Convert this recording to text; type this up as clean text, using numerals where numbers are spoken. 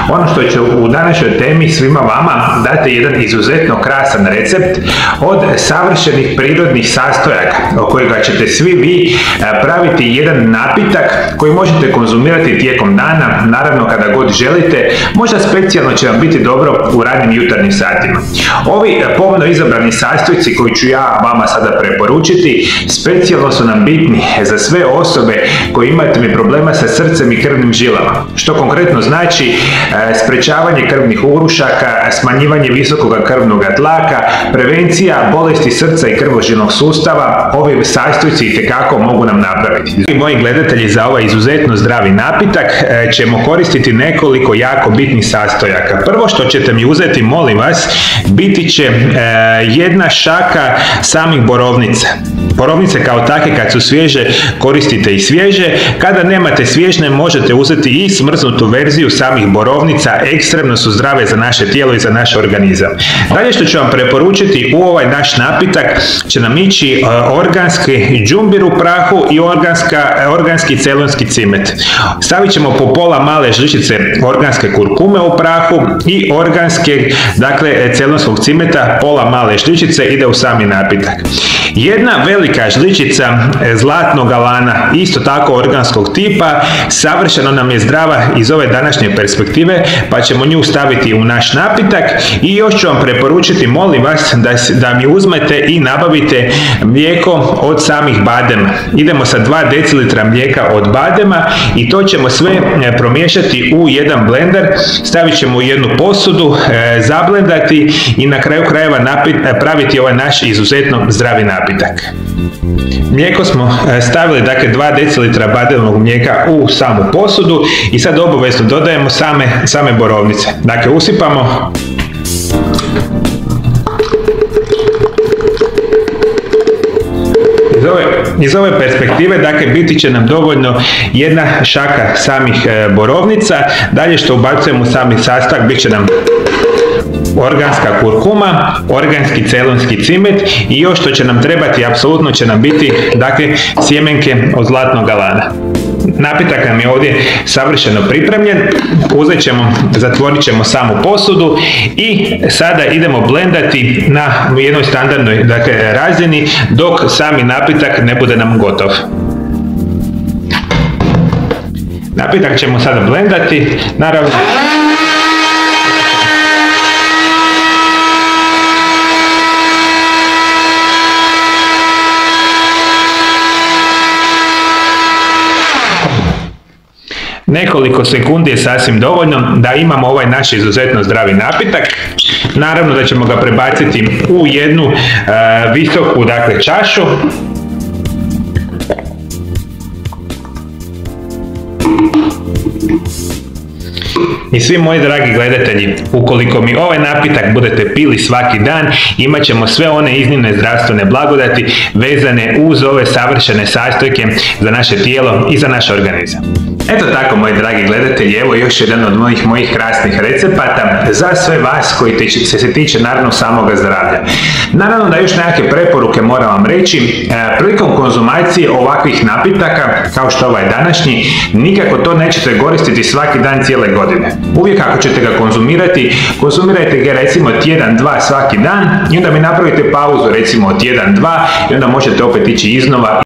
Ono što ću u današnjoj temi svima vama dati jedan izuzetno krasan recept od savršenih prirodnih sastojaka od kojega ćete svi vi praviti jedan napitak koji možete konzumirati tijekom dana, naravno kada god želite, možda specijalno će vam biti dobro u ranim jutarnjim satima. Ovi pomno izabrani sastojci koji ću ja vama sada preporučiti specijalno su nam bitni za sve osobe koji imate problema sa srcem i krvnim žilama, što konkretno znači sprečavanje krvnih ugrušaka, smanjivanje visokog krvnog tlaka, prevencija bolesti srca i krvožilnog sustava. Ovi sastojci itekako mogu nam napraviti. Moji gledatelji, za ovaj izuzetno zdravi napitak ćemo koristiti nekoliko jako bitnih sastojaka. Prvo što ćete mi uzeti, molim vas, biti će jedna šaka samih borovnica. Borovnice kao takve kad su svježe koristite i svježe, kada nemate svježne možete uzeti i smrznutu verziju samih borovnica, ekstremno su zdrave za naše tijelo i za naš organizam. Dalje što ću vam preporučiti u ovaj naš napitak će nam ići organski džumbir u prahu i organski celonski cimet. Stavit ćemo po pola male žličice organske kurkume u prahu i organske, dakle, celonskog cimeta, pola male žličice ide u sami napitak. Jedna velika žličica zlatnog alana, isto tako organskog tipa, savršeno nam je zdrava iz ove današnje perspektive, pa ćemo nju staviti u naš napitak. I još ću vam preporučiti, molim vas, da mi uzmete i nabavite mlijeko od samih badema. Idemo sa 2 decilitra mlijeka od badema i to ćemo sve promiješati u jedan blender, stavit ćemo u jednu posudu, zablendati i na kraju krajeva praviti ovaj naš izuzetno zdravi napitak. Mlijeko smo stavili, dakle, 2 decilitra bademovog mlijeka u samu posudu i sad obavezno dodajemo same borovnice. Dakle, usipamo. Iz ove perspektive, dakle, biti će nam dovoljno jedna šaka samih borovnica. Dalje što ubacujemo u sami sastojak bit će nam organska kurkuma, organski celonski cimet i još što će nam trebati, apsolutno će nam biti, dakle, sjemenke od zlatnog alana. Napitak nam je ovdje savršeno pripremljen, uzet ćemo, zatvorit ćemo samu posudu i sada idemo blendati na jednoj standardnoj, dakle, razini dok sami napitak ne bude nam gotov. Napitak ćemo sada blendati, naravno. Nekoliko sekundi je sasvim dovoljno da imamo ovaj naš izuzetno zdravi napitak. Naravno da ćemo ga prebaciti u jednu visoku, dakle, čašu. I svi moji dragi gledatelji, ukoliko mi ovaj napitak budete pili svaki dan, imat ćemo sve one iznimne zdravstvene blagodati vezane uz ove savršene sastojke za naše tijelo i za naš organizam. Eto tako, moji dragi gledatelji, evo još jedan od mojih krasnih recepata za sve vas koji se tiče naravno samoga zdravlja. Naravno da još nekakve preporuke moram vam reći, prilikom konzumacije ovakvih napitaka, kao što ovaj današnji, nikako to nećete koristiti svaki dan cijele godine. Uvijek ako ćete ga konzumirati, konzumirajte ga recimo tjedan, dva svaki dan i onda mi napravite pauzu recimo od tjedan, dva i onda možete opet ići iznova